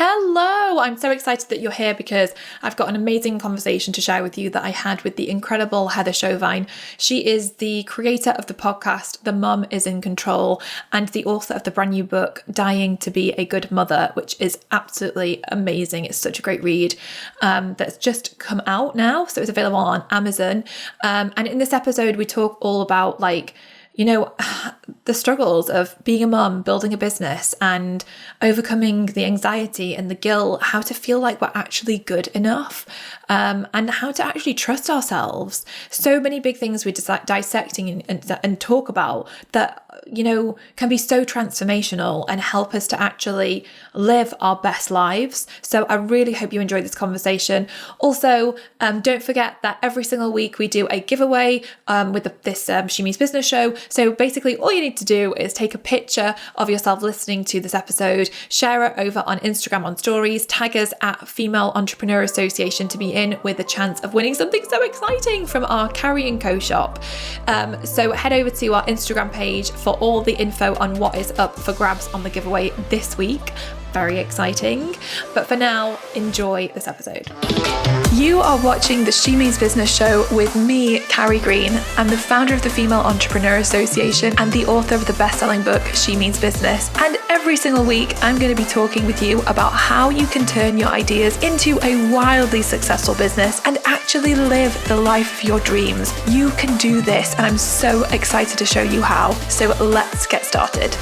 Hello! I'm so excited that you're here because I've got an amazing conversation to share with you that I had with the incredible Heather Chauvin. She is the creator of the podcast, The Mum is in Control, and the author of the brand new book, Dying to be a Good Mother, which is absolutely amazing. It's such a great read that's just come out now. So it's available on Amazon. And in this episode, we talk all about the struggles of being a mum, building a business, and overcoming the anxiety and the guilt, how to feel like we're actually good enough, and how to actually trust ourselves. So many big things we're dissecting and talk about that, can be so transformational and help us to actually live our best lives. So I really hope you enjoyed this conversation. Also, don't forget that every single week we do a giveaway with this She Means Business show. So basically all you need to do is take a picture of yourself listening to this episode, share it over on Instagram on stories, tag us at Female Entrepreneur Association to be in with a chance of winning something so exciting from our Carrie & Co shop. So head over to our Instagram page for all the info on what is up for grabs on the giveaway this week. Very exciting. But for now, enjoy this episode. You are watching the She Means Business show with me, Carrie Green. I'm the founder of the Female Entrepreneur Association and the author of the best-selling book, She Means Business. And every single week, I'm going to be talking with you about how you can turn your ideas into a wildly successful business and actually live the life of your dreams. You can do this, and I'm so excited to show you how. So let's get started.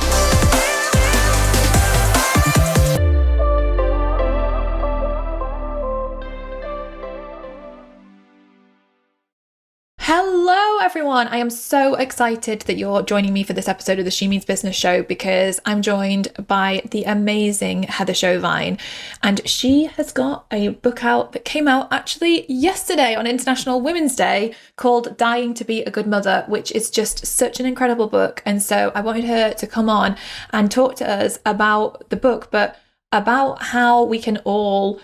Hello everyone, I am so excited that you're joining me for this episode of the She Means Business show because I'm joined by the amazing Heather Chauvin, and she has got a book out that came out actually yesterday on International Women's Day called Dying to be a Good Mother, which is just such an incredible book. And so I wanted her to come on and talk to us about the book, but about how we can all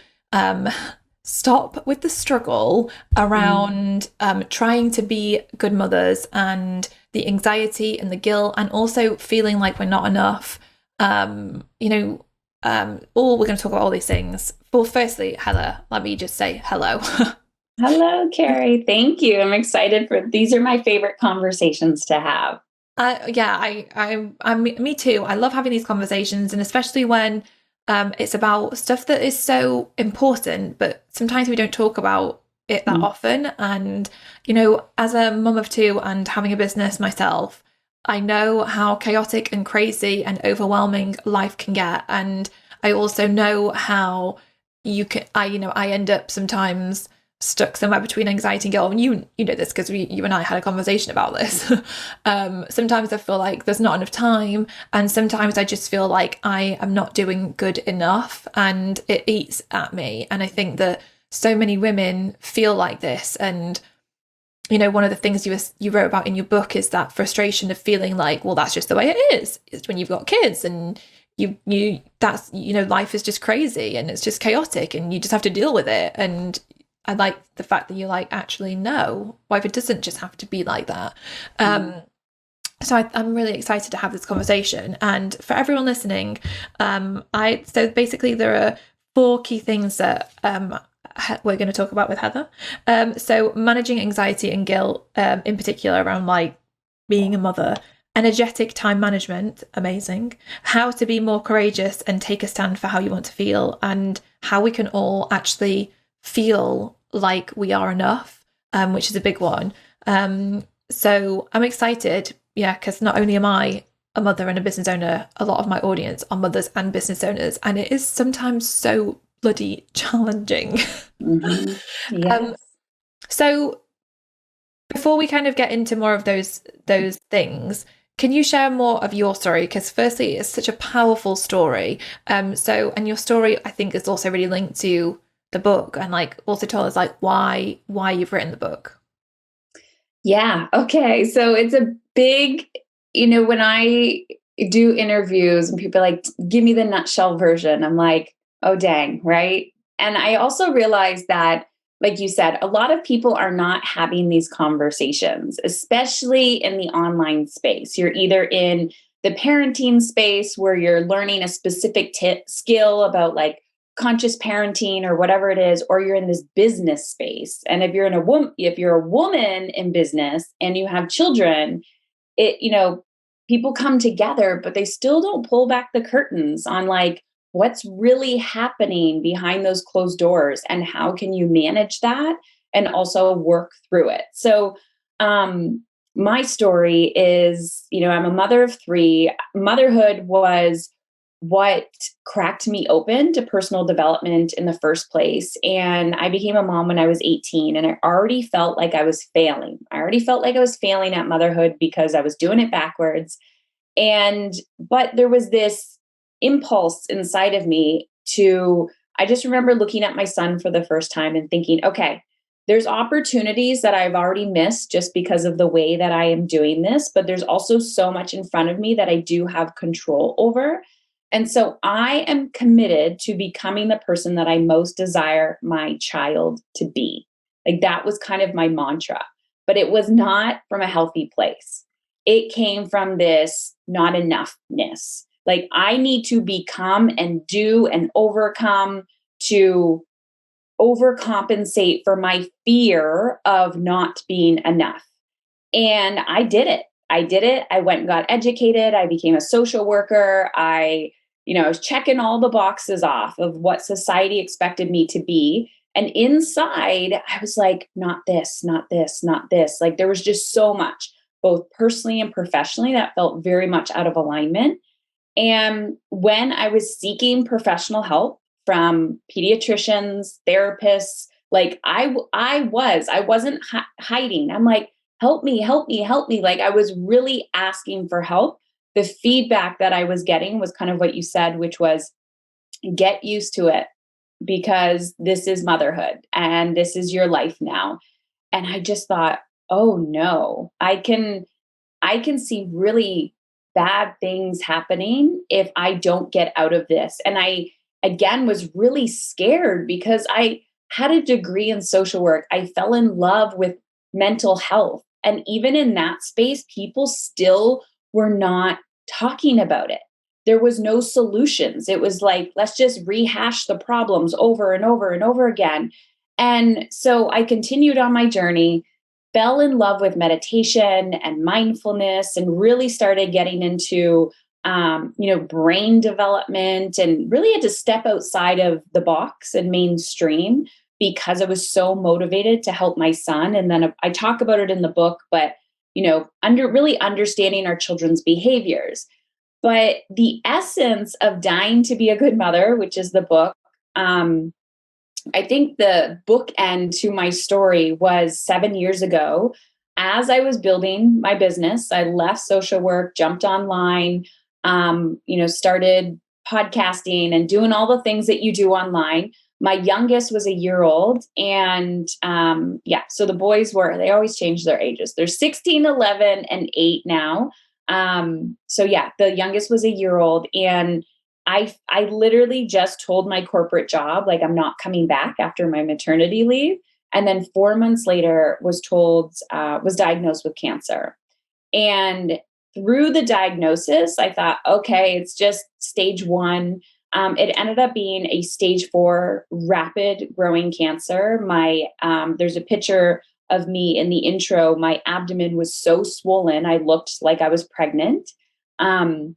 stop with the struggle around trying to be good mothers and the anxiety and the guilt, and also feeling like we're not enough. We're going to talk about all these things. Well, firstly, Heather, let me just say hello. Hello, Carrie. Thank you. I'm excited these are my favorite conversations to have. Me too. I love having these conversations, and especially when it's about stuff that is so important, but sometimes we don't talk about it that often. And, as a mum of two and having a business myself, I know how chaotic and crazy and overwhelming life can get. And I also know how I end up sometimes stuck somewhere between anxiety and guilt. And you know this because you and I had a conversation about this. Sometimes I feel like there's not enough time, and sometimes I just feel like I am not doing good enough, and it eats at me. And I think that so many women feel like this. And one of the things you wrote about in your book is that frustration of feeling like, well, that's just the way it is. It's when you've got kids and life is just crazy and it's just chaotic and you just have to deal with it. And I like the fact that you're like, actually, no, life it doesn't just have to be like that. So I'm really excited to have this conversation. And for everyone listening, so basically there are 4 key things that we're going to talk about with Heather. So managing anxiety and guilt, in particular around like being a mother, energetic time management, amazing, how to be more courageous and take a stand for how you want to feel, and how we can all actually feel like we are enough, which is a big one. So I'm excited, because not only am I a mother and a business owner, a lot of my audience are mothers and business owners, and it is sometimes so bloody challenging. Yes. So before we kind of get into more of those things, can you share more of your story? Because firstly, it's such a powerful story. And your story, I think, is also really linked to the book, and like also tell us like why you've written the book. Yeah. Okay. So it's a big, when I do interviews and people are like, give me the nutshell version, I'm like, oh, dang. Right. And I also realized that, like you said, a lot of people are not having these conversations, especially in the online space. You're either in the parenting space where you're learning a specific skill about like conscious parenting or whatever it is, or you're in this business space. And if you're a woman in business and you have children, people come together, but they still don't pull back the curtains on like what's really happening behind those closed doors and how can you manage that and also work through it. So, my story is, I'm a mother of three. Motherhood was what cracked me open to personal development in the first place. And I became a mom when I was 18, and I already felt like I was failing. I already felt like I was failing at motherhood because I was doing it backwards. But there was this impulse inside of me I just remember looking at my son for the first time and thinking, okay, there's opportunities that I've already missed just because of the way that I am doing this, but there's also so much in front of me that I do have control over. And so I am committed to becoming the person that I most desire my child to be. Like that was kind of my mantra, but it was not from a healthy place. It came from this not enoughness. Like I need to become and do and overcome to overcompensate for my fear of not being enough. And I did it. I went and got educated. I became a social worker. I was checking all the boxes off of what society expected me to be. And inside, I was like, not this, not this, not this. Like there was just so much, both personally and professionally, that felt very much out of alignment. And when I was seeking professional help from pediatricians, therapists, like I wasn't hiding. I'm like, help me, help me, help me. Like I was really asking for help. The feedback that I was getting was kind of what you said, which was get used to it because this is motherhood and this is your life now. And I just thought, oh no, I can see really bad things happening if I don't get out of this. And I, again, was really scared because I had a degree in social work. I fell in love with mental health. And even in that space, people still were not talking about it. There was no solutions. It was like, let's just rehash the problems over and over and over again. And so I continued on my journey, fell in love with meditation and mindfulness, and really started getting into, brain development, and really had to step outside of the box and mainstream because I was so motivated to help my son. And then I talk about it in the book, but, really understanding our children's behaviors. But the essence of Dying to Be a Good Mother, which is the book, I think the bookend to my story was 7 years ago. As I was building my business, I left social work, jumped online, started podcasting and doing all the things that you do online. My youngest was a year old. And so the boys they always change their ages. They're 16, 11, and 8 now. The youngest was a year old. And I literally just told my corporate job, like, I'm not coming back after my maternity leave. And then 4 months later was diagnosed with cancer. And through the diagnosis, I thought, okay, it's just stage 1. It ended up being a stage 4 rapid growing cancer. There's a picture of me in the intro. My abdomen was so swollen. I looked like I was pregnant. And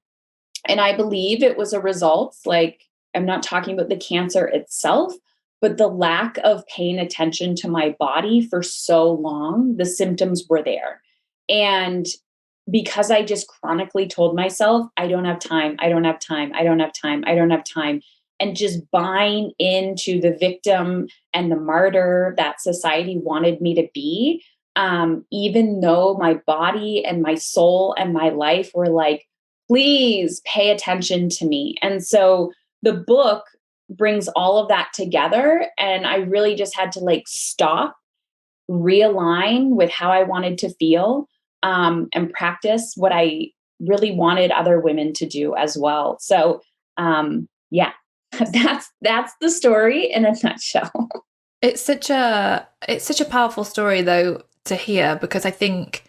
I believe it was a result, like, I'm not talking about the cancer itself, but the lack of paying attention to my body for so long, the symptoms were there. And because I just chronically told myself, I don't have time, I don't have time, I don't have time, I don't have time, and just buying into the victim and the martyr that society wanted me to be, even though my body and my soul and my life were like, please pay attention to me. And so the book brings all of that together. And I really just had to stop, realign with how I wanted to feel, and practice what I really wanted other women to do as well. So, that's the story in a nutshell. It's such a powerful story though to hear, because I think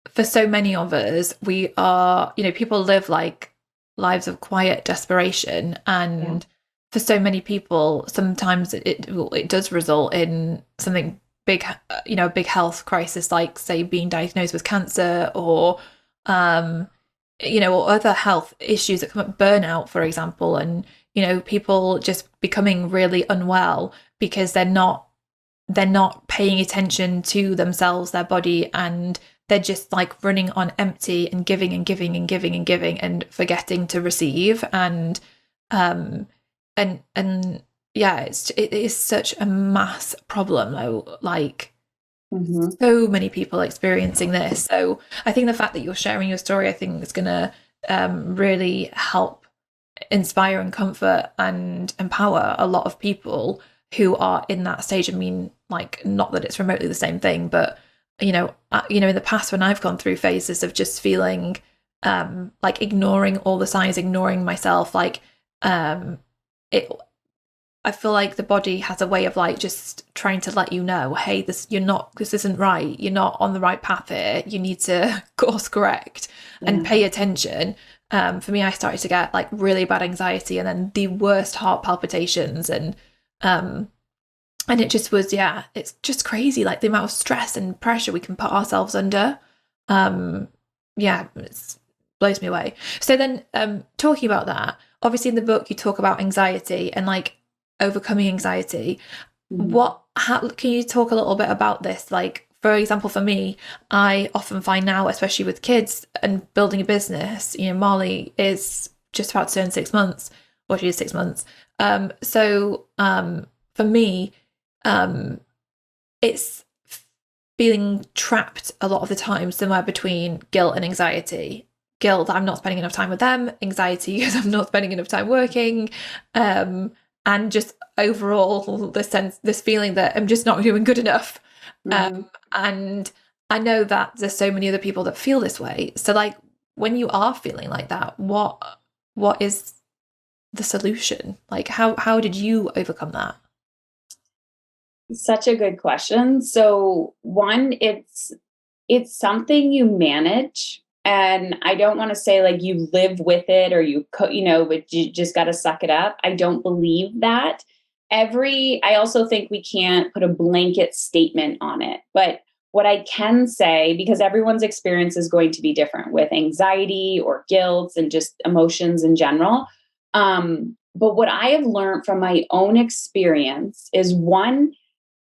for so many of us, we are, people live like lives of quiet desperation, and for so many people, sometimes it does result in something big, a big health crisis, like say being diagnosed with cancer, or or other health issues that come up, burnout, for example, and people just becoming really unwell because they're not paying attention to themselves, their body, and they're just like running on empty and giving and giving and giving and giving and forgetting to receive. And yeah, it is such a mass problem though, like so many people experiencing this. So I think the fact that you're sharing your story, I think is going to really help inspire and comfort and empower a lot of people who are in that stage. I mean, like, not that it's remotely the same thing, but in the past, when I've gone through phases of just feeling like ignoring all the signs, ignoring myself, like it I feel like the body has a way of like just trying to let you know, hey, this isn't right, you're not on the right path here, you need to course correct and pay attention. For me, I started to get like really bad anxiety and then the worst heart palpitations, and it just was, it's just crazy, like the amount of stress and pressure we can put ourselves under. It blows me away. So then, talking about that, obviously in the book you talk about anxiety and like overcoming anxiety. Can you talk a little bit about this? Like, for example, for me, I often find now, especially with kids and building a business, Molly is just about to turn 6 months, or she is 6 months. For me, it's feeling trapped a lot of the time somewhere between guilt and anxiety. Guilt that I'm not spending enough time with them, anxiety because I'm not spending enough time working, and just overall this feeling that I'm just not doing good enough. And I know that there's so many other people that feel this way. So like, when you are feeling like that, what is the solution? Like, how did you overcome that? Such a good question. So one, it's something you manage, and I don't want to say like you live with it or but you just got to suck it up. I don't believe that. I also think we can't put a blanket statement on it, but what I can say, because everyone's experience is going to be different with anxiety or guilt and just emotions in general. But what I have learned from my own experience is, one,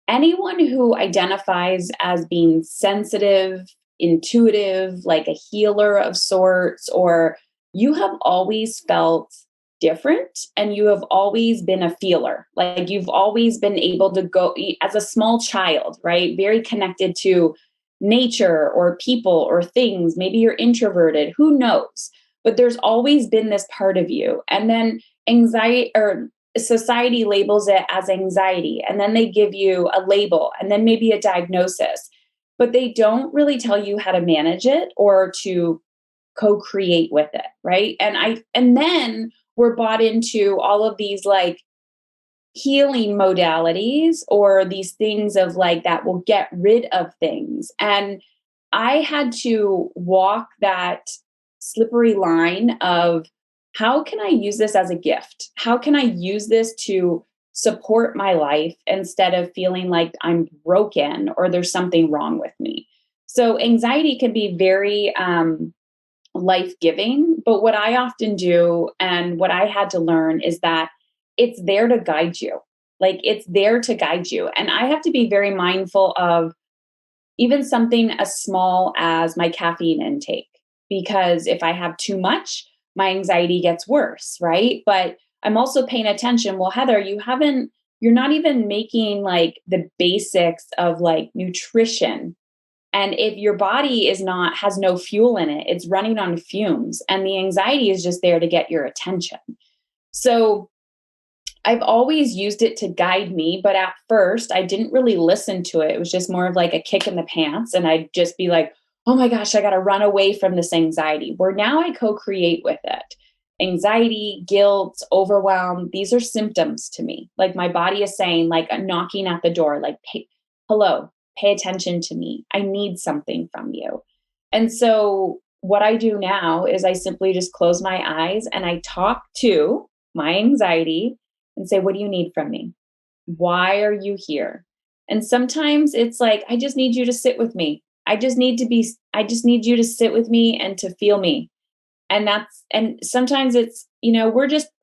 anyone who identifies as being sensitive, intuitive, like a healer of sorts, or you have always felt different and you have always been a feeler. Like, you've always been able to go as a small child, right? Very connected to nature or people or things. Maybe you're introverted, who knows? But there's always been this part of you. And then anxiety, or society labels it as anxiety, and then they give you a label and then maybe a diagnosis, but they don't really tell you how to manage it or to co-create with it, right? And then we're bought into all of these like healing modalities or these things of like that will get rid of things. And I had to walk that slippery line of, how can I use this as a gift? How can I use this to support my life instead of feeling like I'm broken or there's something wrong with me? So anxiety can be very life-giving, but what I often do and what I had to learn is that it's there to guide you. Like, it's there to guide you. And I have to be very mindful of even something as small as my caffeine intake, because if I have too much, my anxiety gets worse, right? But I'm also paying attention. Well, Heather, you're not even making like the basics of like nutrition. And if your body has no fuel in it, it's running on fumes, and the anxiety is just there to get your attention. So I've always used it to guide me, but at first I didn't really listen to it. It was just more of like a kick in the pants. And I'd just be like, oh my gosh, I got to run away from this anxiety. Where now I co-create with it. Anxiety, guilt, overwhelm, these are symptoms to me. Like, my body is saying, like, knocking at the door, like, hello, pay attention to me. I need something from you. And so what I do now is I simply just close my eyes and I talk to my anxiety and say, what do you need from me? Why are you here? And sometimes it's like, I just need you to sit with me. I just need you to sit with me and to feel me. And sometimes it's,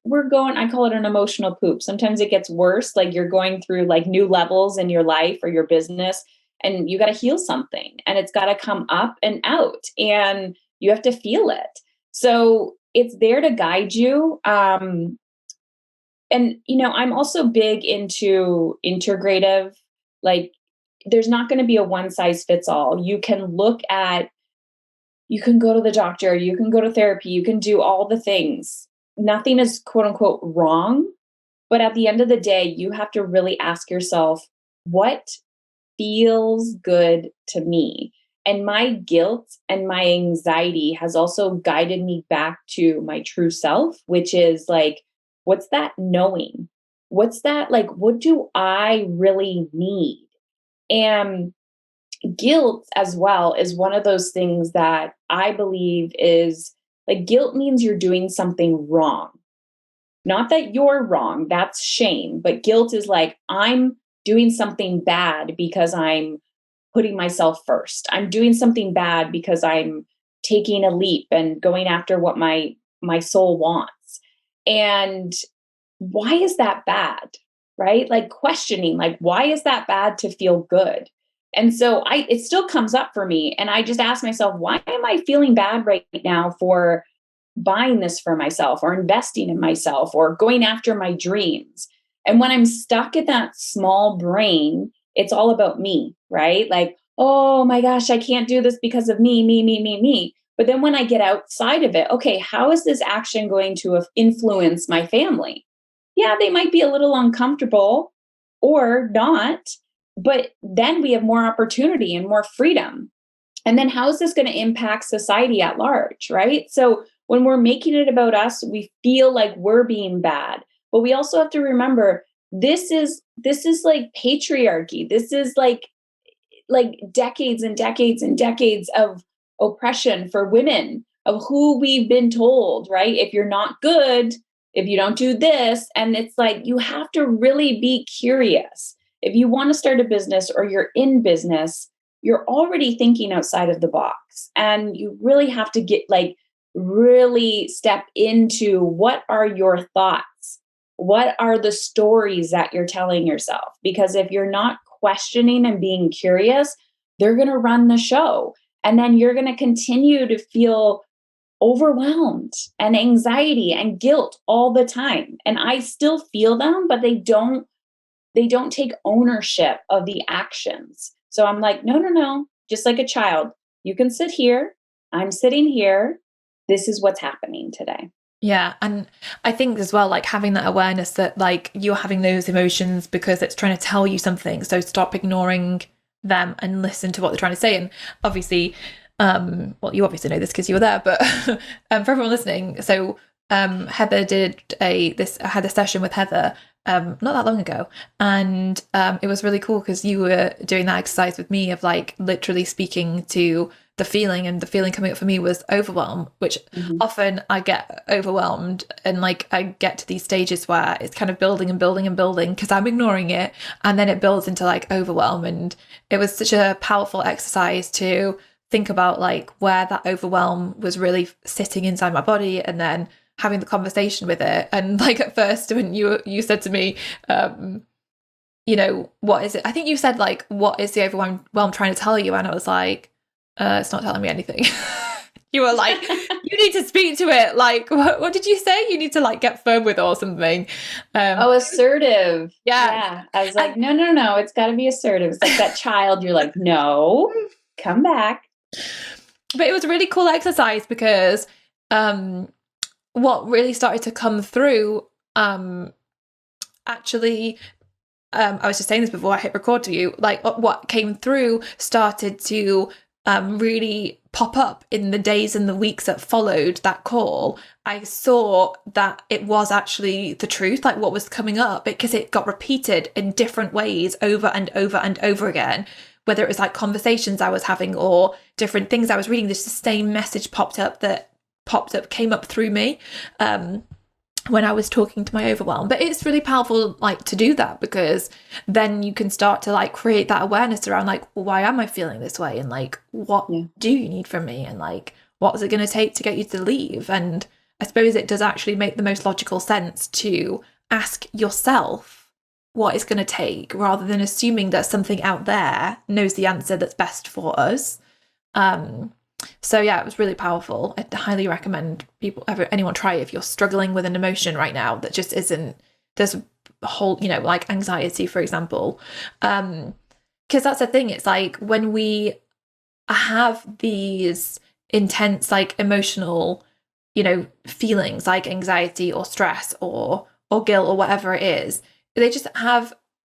we're going, I call it an emotional poop. Sometimes it gets worse. Like you're going through like new levels in your life or your business, and you got to heal something, and it's got to come up and out, and you have to feel it. So it's there to guide you. And I'm also big into integrative. Like there's not going to be a one size fits all. You can go to the doctor, you can go to therapy, you can do all the things. Nothing is quote unquote wrong. But at the end of the day, you have to really ask yourself, what feels good to me? And my guilt and my anxiety has also guided me back to my true self, which is like, what's that knowing? What's that like, what do I really need? And guilt as well is one of those things that I believe is like, guilt means you're doing something wrong. Not that you're wrong, that's shame, but guilt is like, I'm doing something bad because I'm putting myself first. I'm doing something bad because I'm taking a leap and going after what my soul wants. And why is that bad? Right? Like questioning, like, why is that bad to feel good? And so it still comes up for me. And I just ask myself, why am I feeling bad right now for buying this for myself or investing in myself or going after my dreams? And when I'm stuck in that small brain, it's all about me, right? Like, oh my gosh, I can't do this because of me, me, me, me, me. But then when I get outside of it, okay, how is this action going to influence my family? Yeah, they might be a little uncomfortable or not, but then we have more opportunity and more freedom. And then how is this going to impact society at large, right? So when we're making it about us, we feel like we're being bad. But we also have to remember this is like patriarchy. This is like decades and decades and decades of oppression for women, of who we've been told, right? If you're not good, if you don't do this, and it's like you have to really be curious. If you want to start a business or you're in business, you're already thinking outside of the box, and you really have to get like really step into what are your thoughts? What are the stories that you're telling yourself? Because if you're not questioning and being curious, they're going to run the show. And then you're going to continue to feel overwhelmed and anxiety and guilt all the time. And I still feel them, but they don't take ownership of the actions. So I'm like, no, no, no, just like a child. You can sit here. I'm sitting here. This is what's happening today. Yeah. And I think as well, like having that awareness that like you're having those emotions because it's trying to tell you something. So stop ignoring them and listen to what they're trying to say. And obviously, well, you obviously know this because you were there, but for everyone listening, so Heather I had a session with Heather not that long ago, and it was really cool because you were doing that exercise with me of like literally speaking to the feeling, and the feeling coming up for me was overwhelm, which often I get overwhelmed, and like I get to these stages where it's kind of building and building and building because I'm ignoring it, and then it builds into like overwhelm. And it was such a powerful exercise to think about like where that overwhelm was really sitting inside my body, and then having the conversation with it. And like at first when you said to me, what is it? I think you said like, what is the overwhelm trying to tell you? And I was like, it's not telling me anything. You were like, you need to speak to it. Like, what did you say? You need to like get firm with it or something. Assertive. Yeah. I was like, no, it's got to be assertive. It's like that child. You're like, no, come back. But it was a really cool exercise because what really started to come through, actually, I was just saying this before I hit record to you, like what came through started to really pop up in the days and the weeks that followed that call. I saw that it was actually the truth, like what was coming up, because it got repeated in different ways over and over and over again. Whether it was like conversations I was having or different things I was reading, this same message came up through me. when I was talking to my overwhelm. But it's really powerful, like, to do that, because then you can start to like create that awareness around like, well, why am I feeling this way? And like, what do you need from me? And like, what is it going to take to get you to leave? And I suppose it does actually make the most logical sense to ask yourself what it's going to take, rather than assuming that something out there knows the answer that's best for us. So yeah, it was really powerful. I highly recommend anyone try it if you're struggling with an emotion right now that just isn't, there's a whole, like anxiety, for example. Because that's the thing. It's like when we have these intense, like emotional, feelings like anxiety or stress or guilt or whatever it is, they just have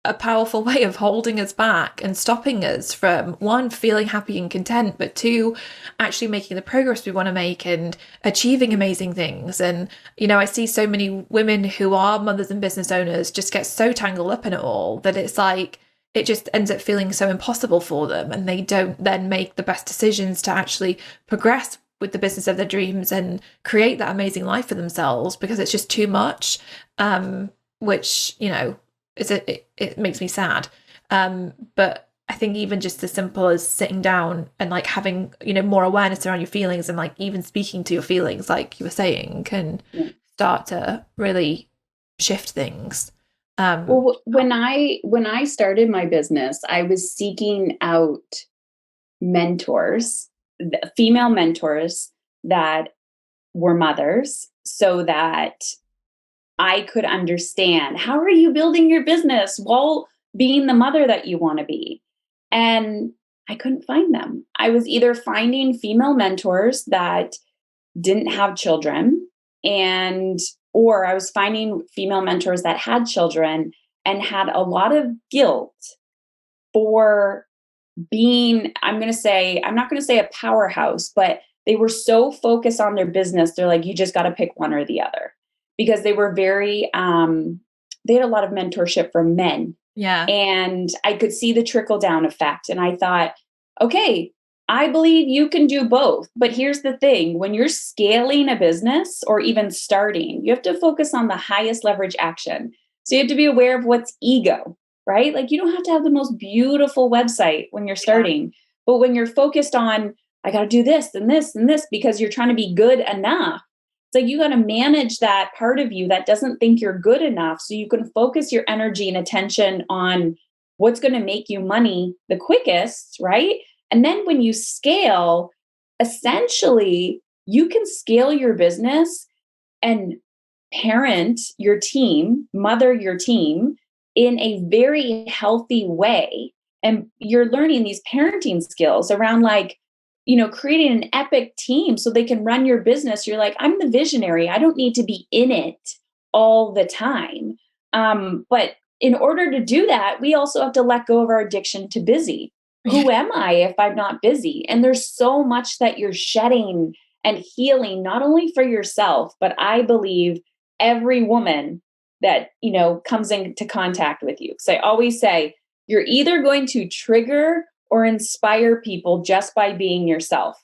a powerful way of holding us back and stopping us from, one, feeling happy and content, but two, actually making the progress we want to make and achieving amazing things. And, I see so many women who are mothers and business owners just get so tangled up in it all that it's like, it just ends up feeling so impossible for them. And they don't then make the best decisions to actually progress with the business of their dreams and create that amazing life for themselves, because it's just too much, which, it makes me sad. But I think even just as simple as sitting down and like having, more awareness around your feelings, and like even speaking to your feelings, like you were saying, can start to really shift things. Well, when I started my business, I was seeking out mentors, female mentors that were mothers, so that I could understand, how are you building your business while being the mother that you want to be? And I couldn't find them. I was either finding female mentors that didn't have children, or I was finding female mentors that had children and had a lot of guilt for being, I'm not going to say a powerhouse, but they were so focused on their business. They're like, you just got to pick one or the other, because they were very, they had a lot of mentorship from men. Yeah. And I could see the trickle down effect. And I thought, okay, I believe you can do both. But here's the thing, when you're scaling a business or even starting, you have to focus on the highest leverage action. So you have to be aware of what's ego, right? Like, you don't have to have the most beautiful website when you're starting, but when you're focused on, I got to do this and this and this because you're trying to be good enough. It's like, you got to manage that part of you that doesn't think you're good enough, so you can focus your energy and attention on what's going to make you money the quickest, right? And then when you scale, essentially, you can scale your business and parent your team, mother your team in a very healthy way. And you're learning these parenting skills around, like, creating an epic team so they can run your business. You're like, I'm the visionary. I don't need to be in it all the time. But in order to do that, we also have to let go of our addiction to busy. Who am I if I'm not busy? And there's so much that you're shedding and healing, not only for yourself, but I believe every woman that, comes into contact with you. So I always say, you're either going to trigger or inspire people just by being yourself.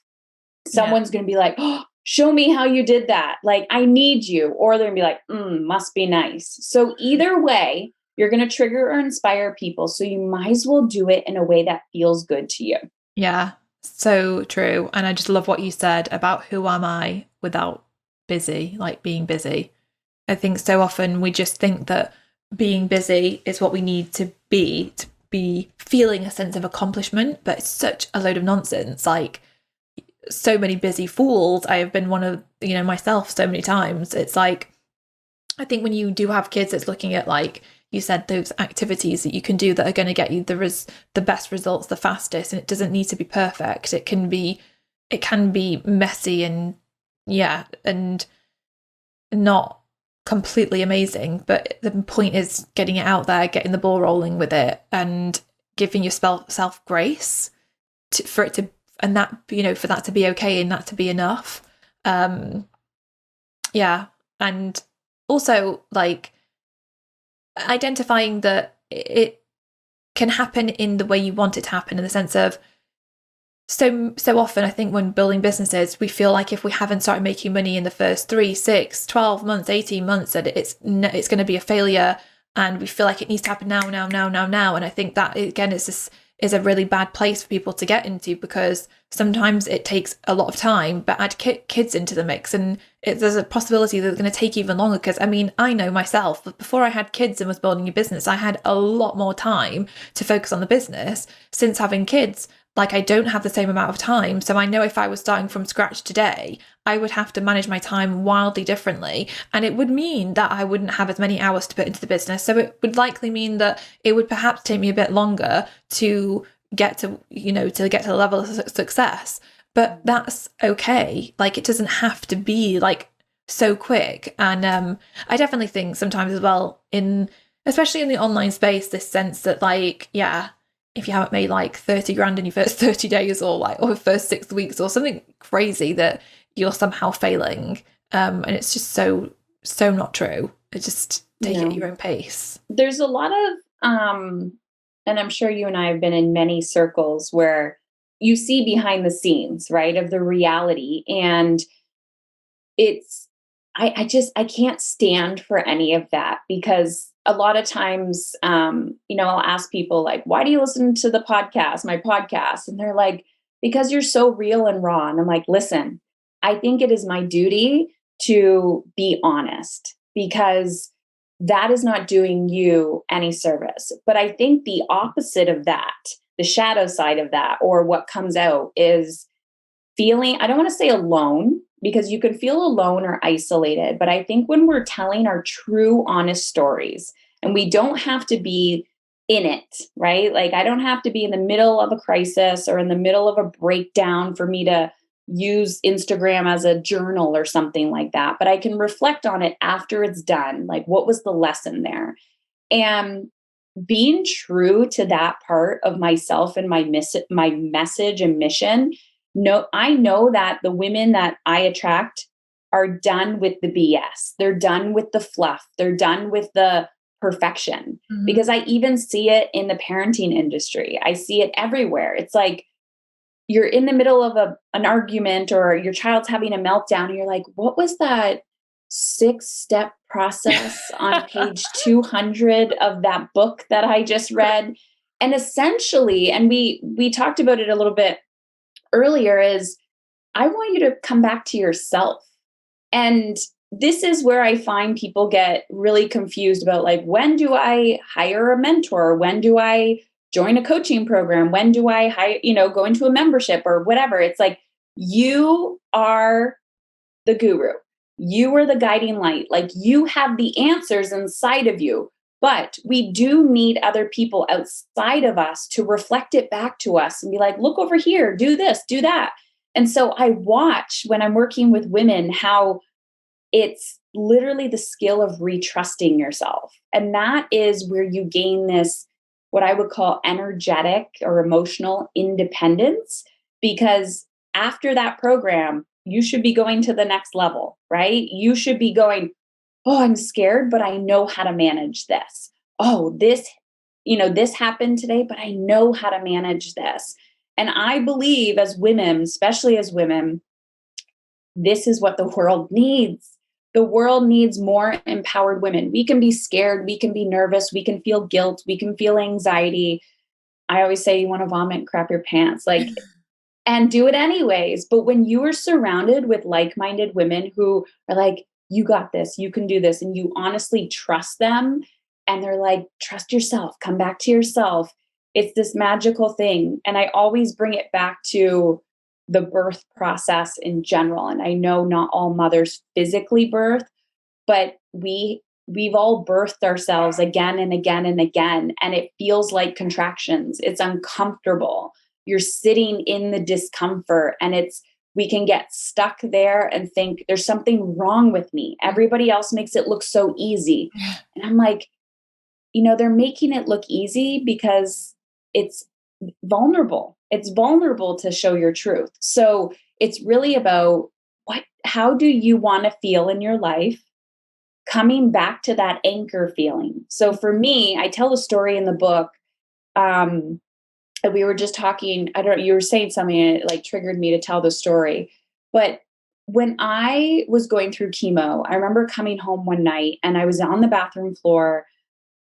Someone's going to be like, oh, show me how you did that. Like, I need you. Or they're going to be like, must be nice. So either way, you're going to trigger or inspire people. So you might as well do it in a way that feels good to you. Yeah, so true. And I just love what you said about who am I without busy, like being busy. I think so often we just think that being busy is what we need to be feeling a sense of accomplishment, but it's such a load of nonsense. Like, so many busy fools. I have been one of, myself so many times. It's like, I think when you do have kids, it's looking at, like you said, those activities that you can do that are going to get you the best results the fastest. And it doesn't need to be perfect. It can be messy and and not completely amazing. But the point is getting it out there, getting the ball rolling with it, and giving yourself grace for it to, and that, for that to be okay and that to be enough. And also, like, identifying that it can happen in the way you want it to happen, in the sense of so often I think when building businesses, we feel like if we haven't started making money in the first 3, 6, 12 months, 18 months, that it's going to be a failure, and we feel like it needs to happen now, now, now, now, now. And I think that again is a really bad place for people to get into, because sometimes it takes a lot of time. But add kids into the mix, and there's a possibility that it's going to take even longer. Because I mean, I know myself, but before I had kids and was building a business, I had a lot more time to focus on the business. Since having kids, like, I don't have the same amount of time. So I know if I was starting from scratch today, I would have to manage my time wildly differently. And it would mean that I wouldn't have as many hours to put into the business. So it would likely mean that it would perhaps take me a bit longer to get to, to get to the level of success. But that's okay. Like, it doesn't have to be like so quick. And I definitely think sometimes as well, especially in the online space, this sense that, like, yeah, if you haven't made like 30 grand in your first 30 days or first 6 weeks or something crazy, that you're somehow failing. And it's just so not true. It just take it at your own pace. There's a lot of, and I'm sure you and I have been in many circles where you see behind the scenes, right, of the reality. And I can't stand for any of that, because a lot of times, I'll ask people like, why do you listen to my podcast? And they're like, because you're so real and raw. And I'm like, listen, I think it is my duty to be honest, because that is not doing you any service. But I think the opposite of that, the shadow side of that, or what comes out, is feeling, I don't want to say alone, because you can feel alone or isolated. But I think when we're telling our true, honest stories, and we don't have to be in it, right? Like, I don't have to be in the middle of a crisis or in the middle of a breakdown for me to use Instagram as a journal or something like that. But I can reflect on it after it's done. Like, what was the lesson there? And being true to that part of myself and my message and mission. No, I know that the women that I attract are done with the BS. They're done with the fluff. They're done with the perfection. Mm-hmm. Because I even see it in the parenting industry. I see it everywhere. It's like you're in the middle of an argument, or your child's having a meltdown, and you're like, what was that 6-step process on page 200 of that book that I just read? And essentially, and we talked about it a little bit earlier, is I want you to come back to yourself. And this is where I find people get really confused about, like, when do I hire a mentor? When do I join a coaching program? When do I go into a membership or whatever? It's like, you are the guru. You are the guiding light. Like, you have the answers inside of you. But we do need other people outside of us to reflect it back to us and be like, look over here, do this, do that. And so I watch, when I'm working with women, how it's literally the skill of retrusting yourself. And that is where you gain this, what I would call energetic or emotional independence. Because after that program, you should be going to the next level, right? You should be going, oh, I'm scared, but I know how to manage this. Oh, this happened today, but I know how to manage this. And I believe, as women, especially as women, this is what the world needs. The world needs more empowered women. We can be scared. We can be nervous. We can feel guilt. We can feel anxiety. I always say, you want to vomit, crap your pants, and do it anyways. But when you are surrounded with like-minded women who are like, you got this, you can do this, and you honestly trust them, and they're like, trust yourself, come back to yourself. It's this magical thing. And I always bring it back to the birth process in general. And I know not all mothers physically birth, but we've all birthed ourselves again and again and again. And it feels like contractions. It's uncomfortable. You're sitting in the discomfort, and we can get stuck there and think there's something wrong with me. Everybody else makes it look so easy. And I'm like, they're making it look easy because it's vulnerable. It's vulnerable to show your truth. So it's really about how do you want to feel in your life? Coming back to that anchor feeling. So for me, I tell a story in the book. And we were just talking, I don't know, you were saying something and it like triggered me to tell the story. But when I was going through chemo, I remember coming home one night and I was on the bathroom floor.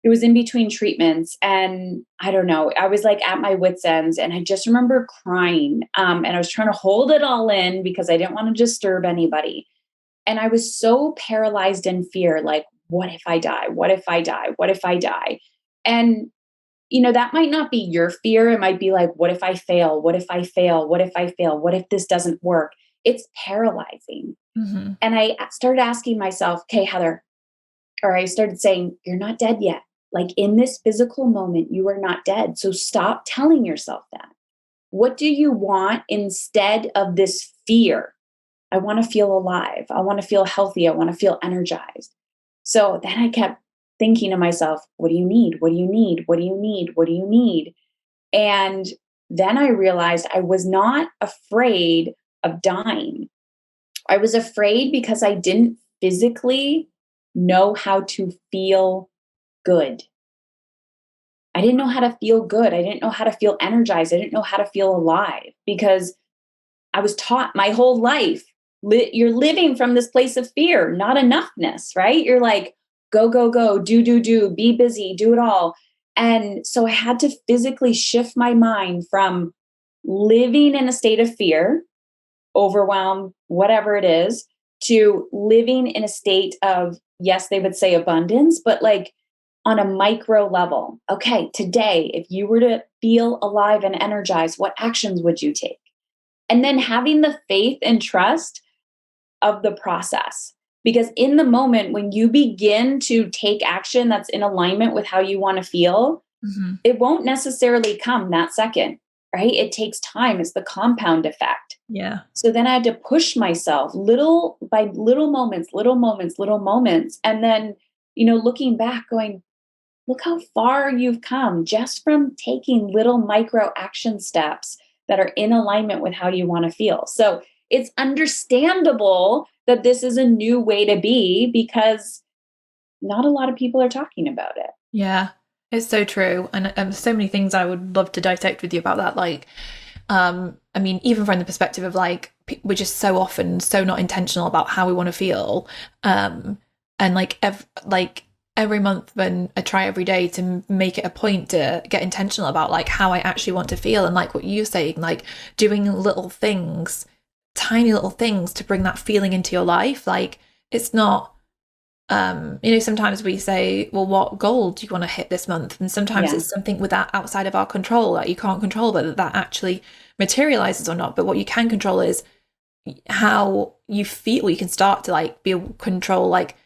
It was in between treatments. And I don't know, I was like at my wits' ends. And I just remember crying. And I was trying to hold it all in because I didn't want to disturb anybody. And I was so paralyzed in fear, like, what if I die? What if I die? What if I die? And that might not be your fear. It might be like, what if I fail? What if I fail? What if I fail? What if this doesn't work? It's paralyzing. Mhm. And I started asking myself, okay, Heather, or I started saying, you're not dead yet. Like in this physical moment, you are not dead. So stop telling yourself that. What do you want instead of this fear? I want to feel alive. I want to feel healthy. I want to feel energized. So then I kept thinking to myself, what do you need? What do you need? What do you need? What do you need? And then I realized I was not afraid of dying. I was afraid because I didn't physically know how to feel good. I didn't know how to feel good. I didn't know how to feel energized. I didn't know how to feel alive because I was taught my whole life, you're living from this place of fear, not enoughness, right? You're like, go, go, go, do, be busy, do it all. And so I had to physically shift my mind from living in a state of fear, overwhelm, whatever it is, to living in a state of, yes, they would say abundance, but like on a micro level. Okay, today, if you were to feel alive and energized, what actions would you take? And then having the faith and trust of the process. Because in the moment, when you begin to take action that's in alignment with how you want to feel, Mhm. it won't necessarily come that second, right? It takes time. It's the compound effect. Yeah. So then I had to push myself little by little moments, little moments, little moments. And then, looking back, going, look how far you've come just from taking little micro action steps that are in alignment with how you want to feel. So it's understandable that this is a new way to be because not a lot of people are talking about it. Yeah. It's so true. And so many things I would love to dissect with you about that. Like, I mean, even from the perspective of like, we're just so often so not intentional about how we want to feel. And like, every month when I try every day to make it a point to get intentional about like how I actually want to feel. And like what you're saying, like doing little things, tiny little things to bring that feeling into your life. Like it's not, sometimes we say, well, what goal do you want to hit this month? And sometimes Yeah. it's something with that outside of our control that you can't control whether that actually materializes or not. But what you can control is how you feel. You can start to like be control like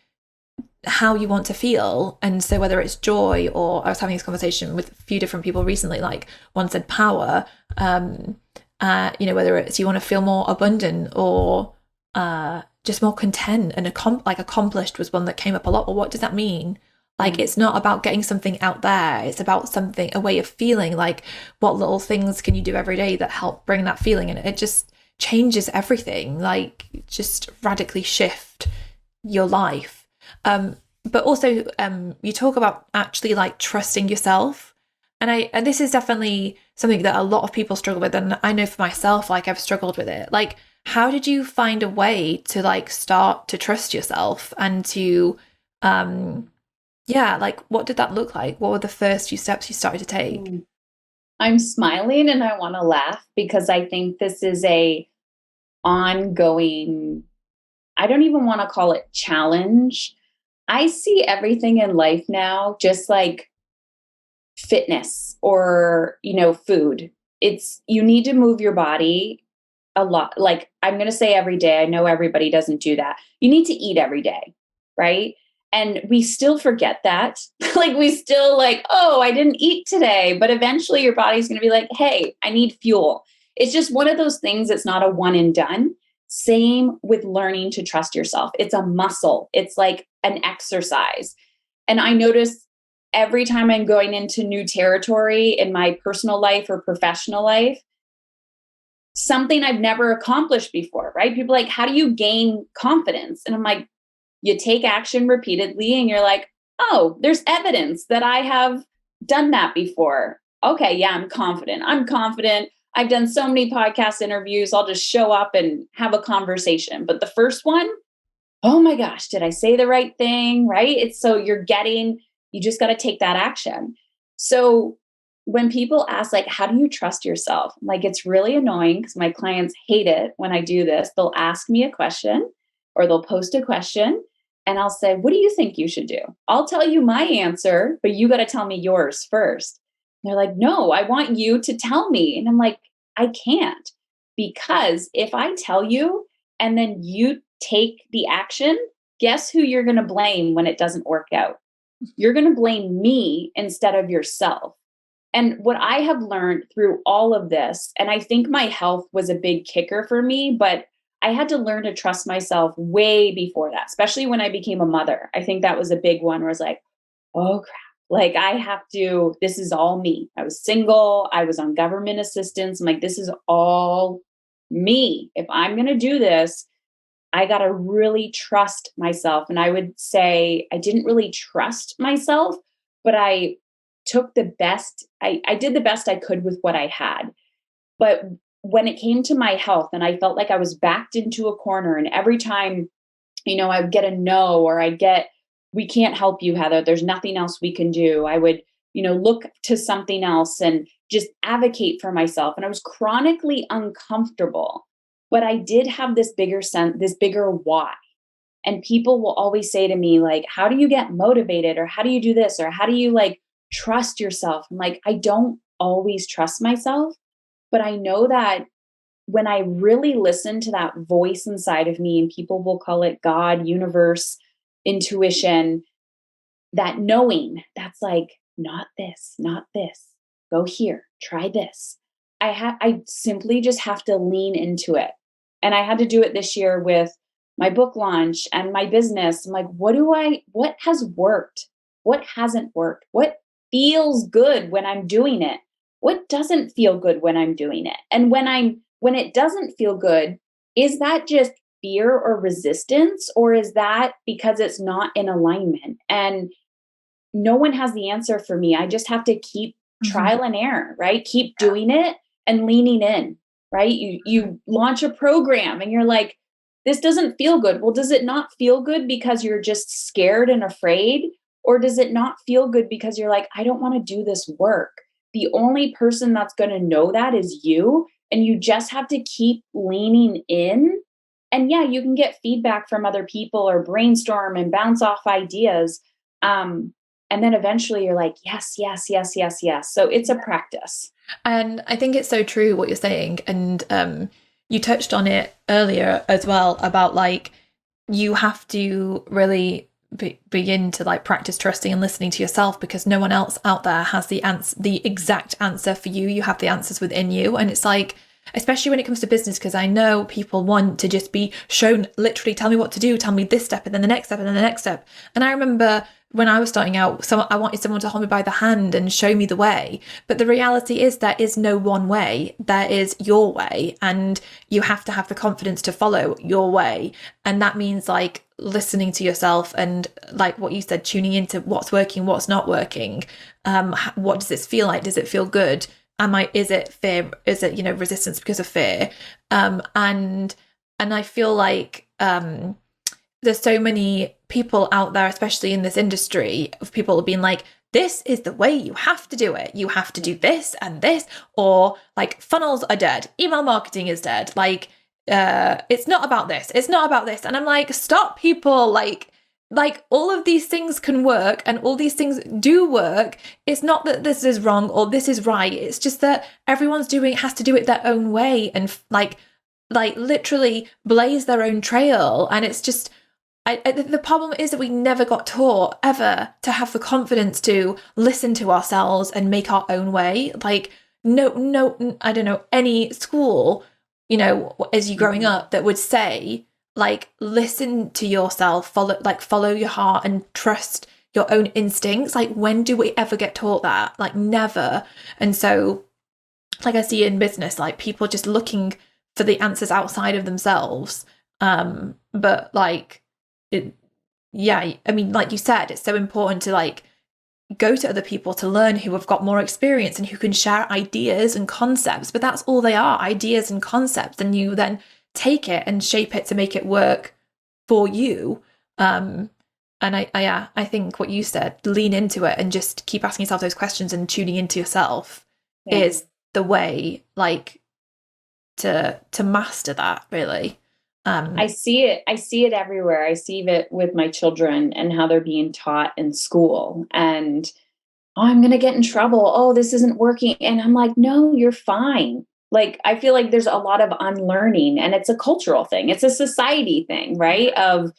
how you want to feel. And so whether it's joy, or I was having this conversation with a few different people recently, like one said power, whether it's you want to feel more abundant or just more content and accomplished was one that came up a lot. Well, what does that mean? Like, it's not about getting something out there. It's about something, a way of feeling. Like, what little things can you do every day that help bring that feeling? And it just changes everything. Like, just radically shift your life. But also, you talk about actually like trusting yourself. And this is definitely something that a lot of people struggle with. And I know for myself, like I've struggled with it. Like, how did you find a way to like start to trust yourself and to, like what did that look like? What were the first few steps you started to take? Mm. I'm smiling and I want to laugh because I think this is a ongoing, I don't even want to call it challenge. I see everything in life now just like fitness or, food. It's you need to move your body a lot. Like I'm going to say every day. I know everybody doesn't do that. You need to eat every day, right? And we still forget that. Like we still like, oh, I didn't eat today, but eventually your body's going to be like, "Hey, I need fuel." It's just one of those things. It's not a one and done. Same with learning to trust yourself. It's a muscle. It's like an exercise. And I notice every time I'm going into new territory in my personal life or professional life, something I've never accomplished before, right? People are like, how do you gain confidence? And I'm like, you take action repeatedly and you're like, oh, there's evidence that I have done that before. okay, yeah, I'm confident. I'm confident. I've done so many podcast interviews. I'll just show up and have a conversation. But the first one, oh my gosh, did I say the right thing? Right? It's so you just got to take that action. So when people ask, like, how do you trust yourself? Like, it's really annoying because my clients hate it when I do this. They'll ask me a question or they'll post a question and I'll say, what do you think you should do? I'll tell you my answer, but you got to tell me yours first. And they're like, no, I want you to tell me. And I'm like, I can't, because if I tell you and then you take the action, guess who you're going to blame when it doesn't work out? You're going to blame me instead of yourself. And what I have learned through all of this, and I think my health was a big kicker for me, but I had to learn to trust myself way before that, especially when I became a mother. I think that was a big one where I was like, oh crap, like I have to, this is all me. I was single, I was on government assistance. I'm like, this is all me. If I'm going to do this, I got to really trust myself. And I would say I didn't really trust myself, but I took the best, I did the best I could with what I had. But when it came to my health and I felt like I was backed into a corner, and every time, I would get a no, or I'd get, we can't help you, Heather. There's nothing else we can do. I would, look to something else and just advocate for myself. And I was chronically uncomfortable, but I did have this bigger sense, this bigger why. And people will always say to me, like, how do you get motivated? Or how do you do this? Or how do you like trust yourself? I'm like, I don't always trust myself, but I know that when I really listen to that voice inside of me, and people will call it God, universe, intuition, that knowing that's like, not this, not this, go here, try this. I simply just have to lean into it. And I had to do it this year with my book launch and my business. I'm like, what has worked? What hasn't worked? What feels good when I'm doing it? What doesn't feel good when I'm doing it? And when it doesn't feel good, is that just fear or resistance, or is that because it's not in alignment? And no one has the answer for me. I just have to keep trial and error, right? Keep doing it and leaning in, right? You launch a program and you're like, this doesn't feel good. Well, does it not feel good because you're just scared and afraid? Or does it not feel good because you're like, I don't want to do this work? The only person that's going to know that is you. And you just have to keep leaning in. And yeah, you can get feedback from other people or brainstorm and bounce off ideas. And then eventually you're like, yes, yes, yes, yes, yes. So it's a practice. And I think it's so true what you're saying. And you touched on it earlier as well about like, you have to really begin to like practice trusting and listening to yourself, because no one else out there has the exact answer for you. You have the answers within you. And it's like, especially when it comes to business, because I know people want to just be shown, literally, tell me what to do, tell me this step, and then the next step, and then the next step. And I remember when I was starting out, I wanted someone to hold me by the hand and show me the way. But the reality is there is no one way. There is your way. And you have to have the confidence to follow your way. And that means like listening to yourself and like what you said, tuning into what's working, what's not working. What does this feel like? Does it feel good? Is it fear? Is it, resistance because of fear? And I feel like there's so many people out there, especially in this industry, of people being like, this is the way you have to do it. You have to do this and this, or like funnels are dead. Email marketing is dead. Like, it's not about this. It's not about this. And I'm like, stop, people. Like all of these things can work and all these things do work. It's not that this is wrong or this is right. It's just that everyone's has to do it their own way and like literally blaze their own trail. And it's just, the problem is that we never got taught ever to have the confidence to listen to ourselves and make our own way. Like, no, I don't know any school, as you growing up that would say, like, listen to yourself, follow your heart and trust your own instincts. Like, when do we ever get taught that? Like, never. And so, like I see in business, like people just looking for the answers outside of themselves. But like, I mean, like you said, it's so important to like go to other people to learn who have got more experience and who can share ideas and concepts, but that's all they are, ideas and concepts. And you then take it and shape it to make it work for you. And I think what you said, lean into it and just keep asking yourself those questions and tuning into yourself is the way, like, to master that, really. I see it everywhere. I see it with my children and how they're being taught in school. And oh, I'm going to get in trouble. Oh, this isn't working. And I'm like, no, you're fine. Like, I feel like there's a lot of unlearning, and it's a cultural thing. It's a society thing, right? Of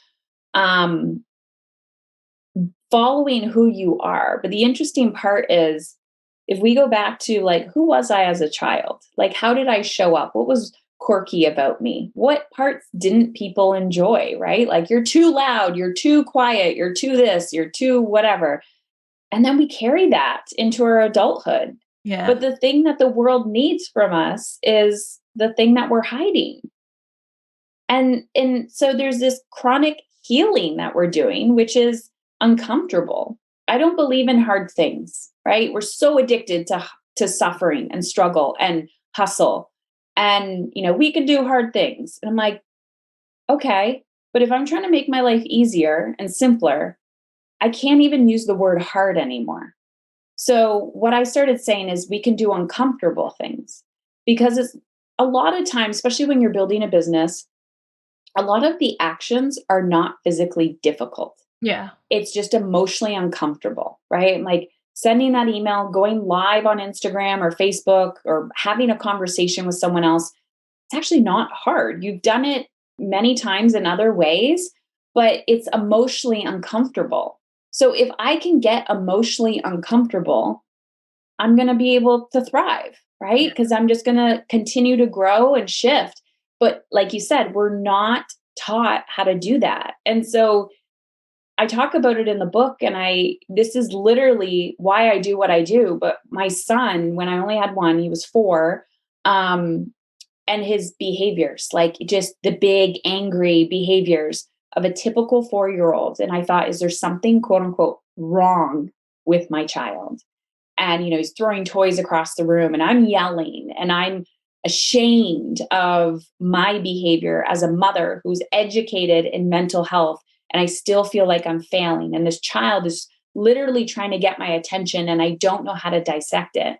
following who you are. But the interesting part is, if we go back to, like, who was I as a child? Like, how did I show up? What was quirky about me? What parts didn't people enjoy, right? Like, you're too loud, you're too quiet, you're too this, you're too whatever. And then we carry that into our adulthood. Yeah. But the thing that the world needs from us is the thing that we're hiding. And so there's this chronic healing that we're doing, which is uncomfortable. I don't believe in hard things, right? We're so addicted to suffering and struggle and hustle. And, we can do hard things. And I'm like, okay, but if I'm trying to make my life easier and simpler, I can't even use the word hard anymore. So what I started saying is, we can do uncomfortable things, because it's a lot of times, especially when you're building a business, a lot of the actions are not physically difficult. Yeah. It's just emotionally uncomfortable, right? Like sending that email, going live on Instagram or Facebook, or having a conversation with someone else. It's actually not hard. You've done it many times in other ways, but it's emotionally uncomfortable. So if I can get emotionally uncomfortable, I'm going to be able to thrive, right? Because I'm just going to continue to grow and shift. But like you said, we're not taught how to do that. And so I talk about it in the book, and this is literally why I do what I do. But my son, when I only had one, he was 4, and his behaviors, like just the big angry behaviors of a typical 4-year-old. And I thought, is there something, quote unquote, wrong with my child? And, he's throwing toys across the room, and I'm yelling, and I'm ashamed of my behavior as a mother who's educated in mental health. And I still feel like I'm failing. And this child is literally trying to get my attention, and I don't know how to dissect it,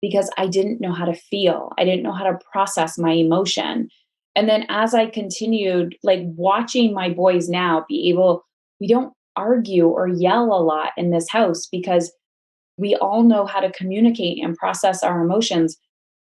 because I didn't know how to feel. I didn't know how to process my emotion. And then as I continued, like, watching my boys now we don't argue or yell a lot in this house, because we all know how to communicate and process our emotions.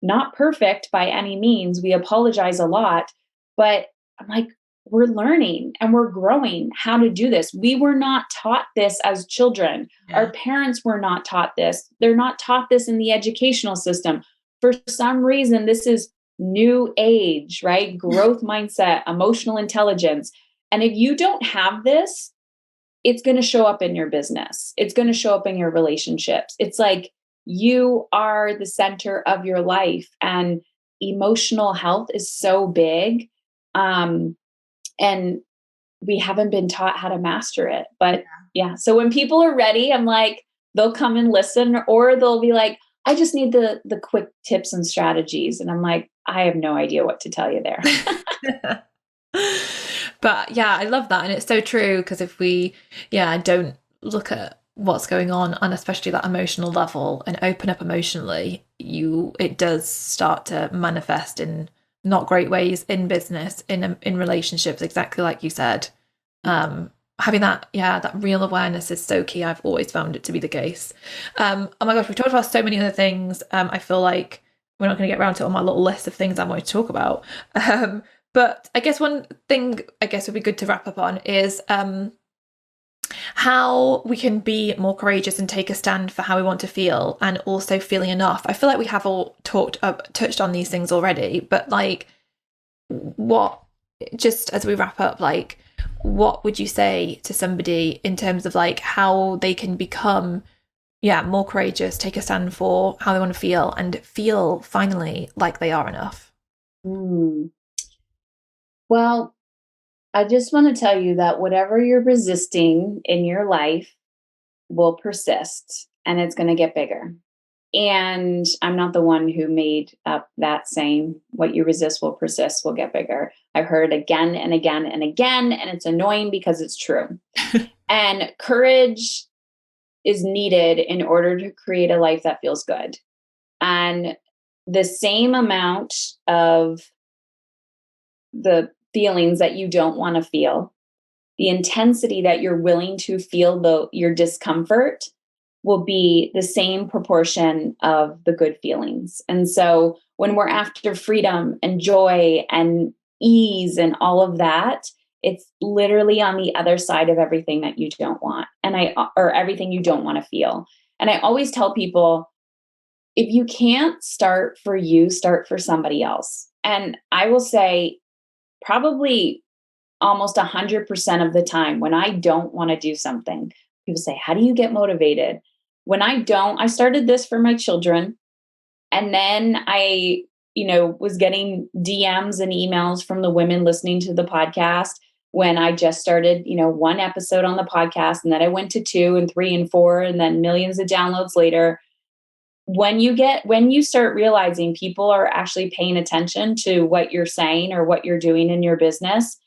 Not perfect by any means. We apologize a lot, but I'm like, we're learning and we're growing how to do this. We were not taught this as children. Yeah. Our parents were not taught this. They're not taught this in the educational system. For some reason, this is new age, right? Growth mindset, emotional intelligence. And if you don't have this, it's going to show up in your business. It's going to show up in your relationships. It's like, you are the center of your life, and emotional health is so big. And we haven't been taught how to master it. But yeah, so when people are ready, I'm like, they'll come and listen, or they'll be like, I just need the quick tips and strategies. And I'm like, I have no idea what to tell you there. But yeah, I love that. And it's so true, because if we, don't look at what's going on, and especially that emotional level, and open up emotionally, it does start to manifest in not great ways in business, in relationships, exactly like you said. Having that real awareness is so key. I've always found it to be the case. Oh my gosh, we've talked about so many other things. I feel like we're not going to get around to it on my little list of things I want to talk about. But I guess one thing would be good to wrap up on is how we can be more courageous and take a stand for how we want to feel, and also feeling enough. I feel like we have all touched on these things already, but like, what, just as we wrap up, like, what would you say to somebody in terms of like how they can become more courageous, take a stand for how they want to feel, and feel finally like they are enough? Well, I just want to tell you that whatever you're resisting in your life, will persist and it's going to get bigger. And I'm not the one who made up that saying, what you resist will persist, will get bigger. I've heard it again and again and again, and it's annoying because it's true. And courage is needed in order to create a life that feels good. And the same amount of the feelings that you don't want to feel, the intensity that you're willing to feel your discomfort will be the same proportion of the good feelings. And so when we're after freedom and joy and ease and all of that, it's literally on the other side of everything that you don't want, or everything you don't want to feel. And I always tell people, if you can't start for you, start for somebody else. And I will say probably almost 100% of the time when I don't want to do something, people say, how do you get motivated? When I started this for my children. And then I, was getting DMs and emails from the women listening to the podcast when I just started, one episode on the podcast. And then I went to 2 and 3 and 4, and then millions of downloads later. When you start realizing people are actually paying attention to what you're saying or what you're doing in your business,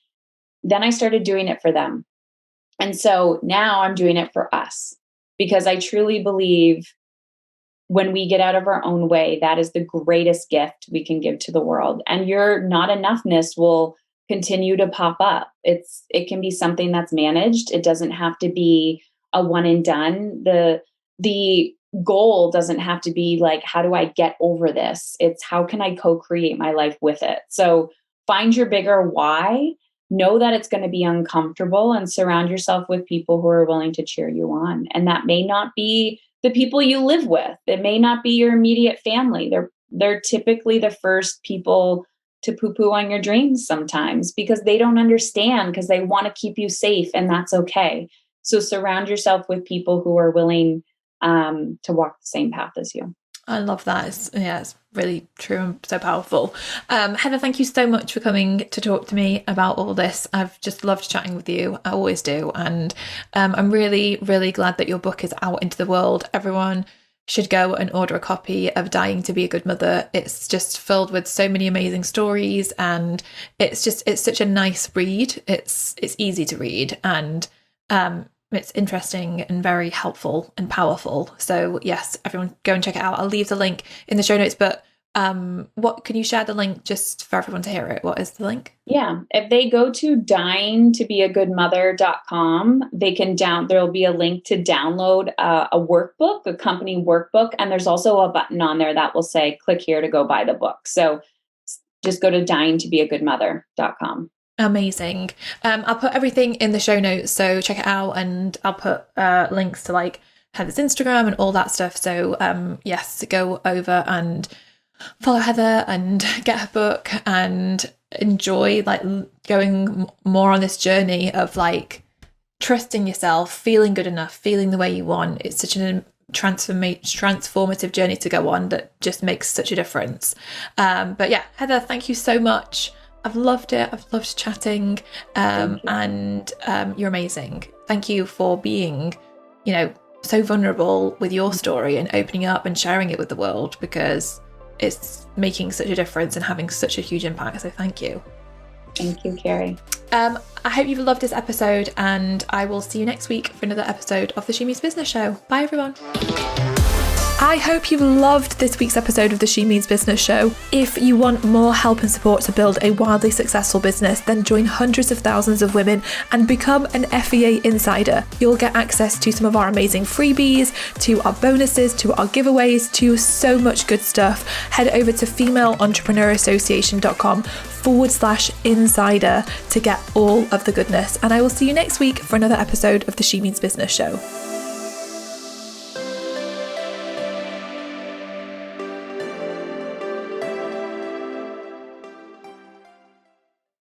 then I started doing it for them. And so now I'm doing it for us, because I truly believe when we get out of our own way, that is the greatest gift we can give to the world. And your not enoughness will continue to pop up. It can be something that's managed. It doesn't have to be a one and done. The goal doesn't have to be like, how do I get over this? It's how can I co-create my life with it? So find your bigger why. Know that it's going to be uncomfortable, and surround yourself with people who are willing to cheer you on. And that may not be the people you live with. It may not be your immediate family. They're typically the first people to poo-poo on your dreams sometimes, because they don't understand, because they want to keep you safe, and that's okay. So surround yourself with people who are willing to walk the same path as you. I love that. It's really true and so powerful. Heather, thank you so much for coming to talk to me about all this. I've just loved chatting with you. I always do. And I'm really, really glad that your book is out into the world. Everyone should go and order a copy of Dying to Be a Good Mother. It's just filled with so many amazing stories, and it's such a nice read. It's easy to read, and it's interesting and very helpful and powerful. So yes, everyone go and check it out. I'll leave the link in the show notes, but what can you share the link just for everyone to hear it? What is the link? Yeah. If they go to dyingtobeagoodmother.com, there'll be a link to download a workbook, a company workbook. And there's also a button on there that will say, click here to go buy the book. So just go to dyingtobeagoodmother.com. Amazing. I'll put everything in the show notes, so check it out, and I'll put links to like Heather's Instagram and all that stuff. So yes, go over and follow Heather and get her book and enjoy like going more on this journey of like trusting yourself, feeling good enough, feeling the way you want. It's such an transformative journey to go on that just makes such a difference. But yeah, Heather, thank you so much. I've loved it. I've loved chatting. And you're amazing. Thank you for being, so vulnerable with your story and opening up and sharing it with the world, because it's making such a difference and having such a huge impact. So thank you. Thank you, Carrie. I hope you've loved this episode, and I will see you next week for another episode of the She Means Business Show. Bye, everyone. I hope you loved this week's episode of the She Means Business Show. If you want more help and support to build a wildly successful business, then join hundreds of thousands of women and become an FEA insider. You'll get access to some of our amazing freebies, to our bonuses, to our giveaways, to so much good stuff. Head over to femaleentrepreneurassociation.com/insider to get all of the goodness. And I will see you next week for another episode of the She Means Business Show.